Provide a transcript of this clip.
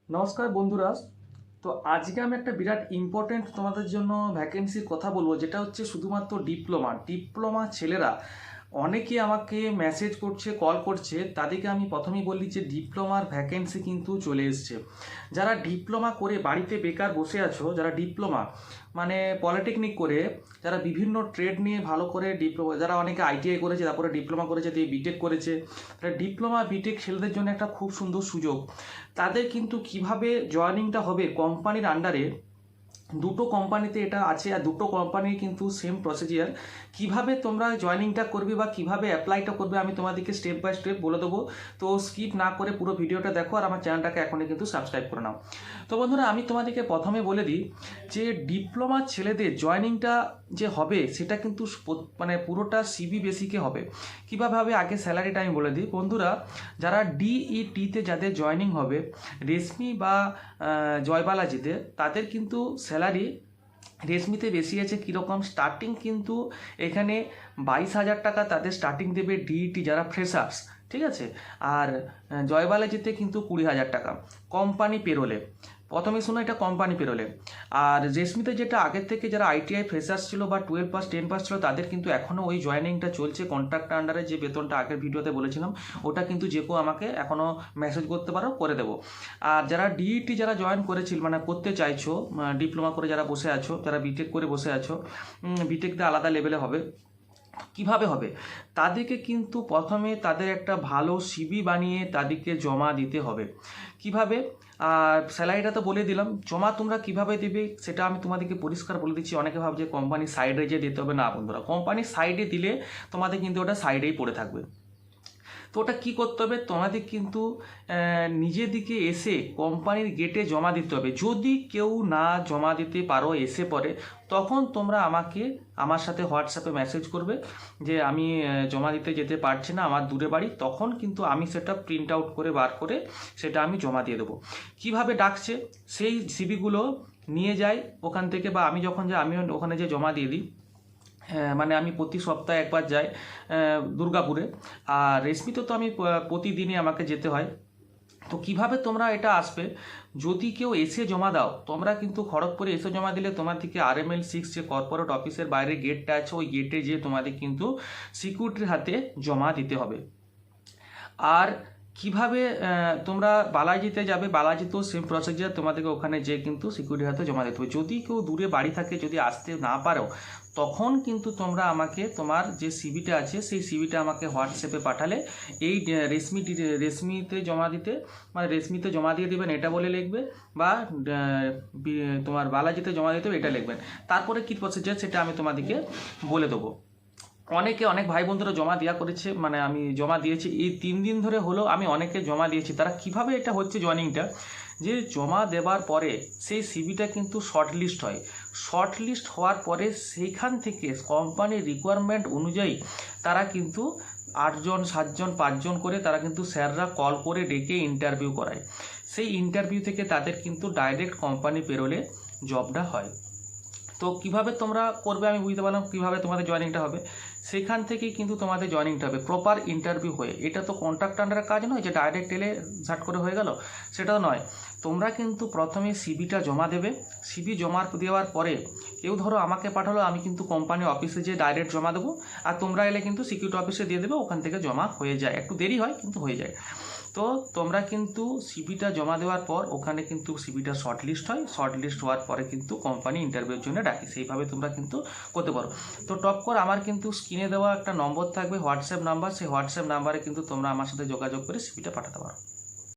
নমস্কার বন্ধুরা। তো আজকে আমি একটা বিরাট ইম্পর্টেন্ট তোমাদের জন্য ভ্যাকেন্সির কথা বলবো, যেটা হচ্ছে শুধুমাত্র ডিপ্লোমা ছেলেরা অনেকে আমাকে মেসেজ করছে, কল করছে। তাদেরকে আমি প্রথমেই বলি যে ডিপ্লোমার ভ্যাকেন্সি কিন্তু চলে এসছে। যারা ডিপ্লোমা করে বাড়িতে বেকার বসে আছো, যারা ডিপ্লোমা মানে পলিটেকনিক করে, যারা বিভিন্ন ট্রেড নিয়ে ভালো করে ডিপ্লোমা, যারা অনেকে আইটিআই করেছে, তারপরে ডিপ্লোমা করেছে, দিয়ে বিটেক করেছে, তারা ডিপ্লোমা বিটেক ছেলেদের জন্য একটা খুব সুন্দর সুযোগ। তাদের কিন্তু কিভাবে জয়েনিংটা হবে কোম্পানির আন্ডারে, দুটো কোম্পানিতে এটা আছে, আর দুটো কোম্পানির কিন্তু সেম প্রসিজিয়ার। কিভাবে তোমরা জয়েনিংটা করবে বা কিভাবে অ্যাপ্লাইটা করবে আমি তোমাদেরকে স্টেপ বাই স্টেপ বলে দেবো। তো স্কিপ না করে পুরো ভিডিওটা দেখো, আর আমার চ্যানেলটাকে এখনই কিন্তু সাবস্ক্রাইব করে নাও। তো বন্ধুরা, আমি তোমাদেরকে প্রথমে বলে দিই যে ডিপ্লোমা ছেলেদের জয়েনিংটা যে হবে সেটা কিন্তু মানে পুরোটা সিবি বেসিকে হবে। কীভাবে হবে আগে স্যালারিটা আমি বলে দিই বন্ধুরা। যারা ডিইটিতে যাদের জয়েনিং হবে, রেশমি বা জয়বালাজিতে, তাদের কিন্তু স্যালারি রেশমিতে বেশি আছে। কীরকম স্টার্টিং কিন্তু এখানে 22,000 টাকা তাদের স্টার্টিং দেবে ডিইটি যারা ফ্রেশার্স, ঠিক আছে। আর জয়বালাজিতে কিন্তু 20,000 টাকা কোম্পানি পেরোলে। প্রথমে শোনো, এটা কোম্পানি পেরোলে। আর রেশমিতে যেটা আগের থেকে যারা আইটিআই ফ্রেশার্স ছিল বা 12 পাস 10 পাস ছিল, তাদের কিন্তু এখনও ওই জয়েনিংটা চলছে। কন্ট্রাক্ট আন্ডারে যে বেতনটা আগের ভিডিওতে বলেছিলাম, ওটা কিন্তু যে কেউ আমাকে এখনও মেসেজ করতে পারো, করে দেবো। আর যারা ডিইটি যারা জয়েন করেছিল মানে করতে চাইছো, ডিপ্লোমা করে যারা বসে আছো, যারা বিটেক করে বসে আছো, বিটেকটা আলাদা লেভেলে হবে। কিভাবে হবে, তাদেরকে কিন্তু প্রথমে তাদের একটা ভালো সিভি বানিয়ে তাদেরকে জমা দিতে হবে। কিভাবে, আর স্যালারিটা তো বলে দিলাম। জমা তোমরা কিভাবে দেবে সেটা আমি তোমাদেরকে পরিষ্কার বলে দিচ্ছি। অনেকে ভাবছে কোম্পানির সাইডে যে দিতে হবে, না বন্ধুরা, কোম্পানির সাইডে দিলে তোমাদের কিন্তু ওটা সাইডেই পড়ে থাকবে। তো ওটা কী করতে হবে, তোমাদের কিন্তু নিজের দিকে এসে কোম্পানির গেটে জমা দিতে হবে। যদি কেউ না জমা দিতে পারো এসে পরে, তখন তোমরা আমার সাথে হোয়াটসঅ্যাপে মেসেজ করবে যে আমি জমা দিতে যেতে পারছি না, আমার দূরে বাড়ি। তখন কিন্তু আমি সেটা প্রিন্ট আউট করে বার করে সেটা আমি জমা দিয়ে দেবো। কিভাবে ডাকছে, সেই সিভিগুলো নিয়ে যাই ওখান থেকে, বা আমি যখন যাই আমি ওখানে যে জমা দিয়ে দিই। মানে আমি প্রতি সপ্তাহে একবার যাই দুর্গাপুরে। আর রেশমিতে তো আমি প্রতিদিনই আমাকে যেতে হয়। তো কিভাবে তোমরা এটা আসবে, যদি কেউ এসে জমা দাও, তোমরা কিন্তু খড়গপুরে এসে জমা দিলে তোমাদেরকে RML6 যে কর্পোরেট অফিসের বাইরে গেটটা আছে, ওই গেটে যেয়ে তোমাদের কিন্তু সিকিউরিটির হাতে জমা দিতে হবে। আর কিভাবে তোমরা বালাজিতে যাবে, বালাজিতেও সেম প্রসিজার, তোমাদেরকে ওখানে যেয়ে কিন্তু সিকিউরিটির হাতে জমা দিতে হবে। যদি কেউ দূরে বাড়ি থাকে, যদি আসতে না পারো, তখন কিন্তু তোমরা আমাকে তোমার যে সিভিটা আছে সেই সিভিটা আমাকে হোয়াটসঅ্যাপে পাঠালে, এই রেশমিতে জমা দিতে, মানে রেশমিতে জমা দিয়ে দেবেন এটা বলে লিখবে, বা তোমার বালাজিতে জমা দিতে হবে এটা লিখবেন। তারপরে কী প্রসিজার সেটা আমি তোমাদেরকে বলে দেবো। অনেক ভাই বন্ধুরা জমা দেওয়া করেছে, মানে আমি জমা দিয়েছি এই 3 দিন ধরে হলো, আমি অনেকে জমা দিয়েছি। তারা কিভাবে এটা হচ্ছে জয়েনিংটা, যে জমা দেওয়ার পরে সেই সিভিটা কিন্তু শর্টলিস্ট হয়। শর্টলিস্ট হওয়ার পরে সেইখান থেকে কোম্পানির রিকোয়ারমেন্ট অনুযায়ী তারা কিন্তু 8 জন 7 জন 5 জন করে তারা কিন্তু স্যাররা কল করে ডেকে ইন্টারভিউ করায়। সেই ইন্টারভিউ থেকে তাদের কিন্তু ডাইরেক্ট কোম্পানি পেরোলে জবটা হয়। তো কিভাবে তোমরা করবে আমি বুঝতে পারলাম, কিভাবে তোমাদের জয়েনিংটা হবে। সেখান থেকেই কিন্তু তোমাদের জয়েনিংটা হবে প্রপার ইন্টারভিউ হয়ে। এটা তো কন্ট্রাক্ট আন্ডারের কাজ নয় যে ডাইরেক্ট এলে ঝাট করে হয়ে গেল, সেটাও নয়। তোমরা কিন্তু প্রথমে সিভিটা জমা দেবে। সিভি জমা দেওয়ার পরে কেউ ধরো আমাকে পাঠালো, আমি কিন্তু কোম্পানি অফিসে যেয়ে ডাইরেক্ট জমা দেবো। আর তোমরা এলে কিন্তু সিকিউরিটি অফিসে দিয়ে দেবে, ওখান থেকে জমা হয়ে যায়। একটু দেরি হয় কিন্তু হয়ে যায়। তো তোমরা কিন্তু সিভিটা জমা দেওয়ার পর ওখানে কিন্তু সিভিটা শর্টলিস্ট হয়। শর্টলিস্ট হওয়ার পরে কিন্তু কোম্পানি ইন্টারভিউর জন্য ডাকে। সেইভাবে তোমরা কিন্তু করতে পারো। তো টপ করে আমার কিন্তু স্ক্রিনে দেওয়া একটা নম্বর থাকবে, হোয়াটসঅ্যাপ নাম্বার। সেই হোয়াটসঅ্যাপ নাম্বারে কিন্তু তোমরা আমার সাথে যোগাযোগ করে সিভিটা পাঠাতে পারো।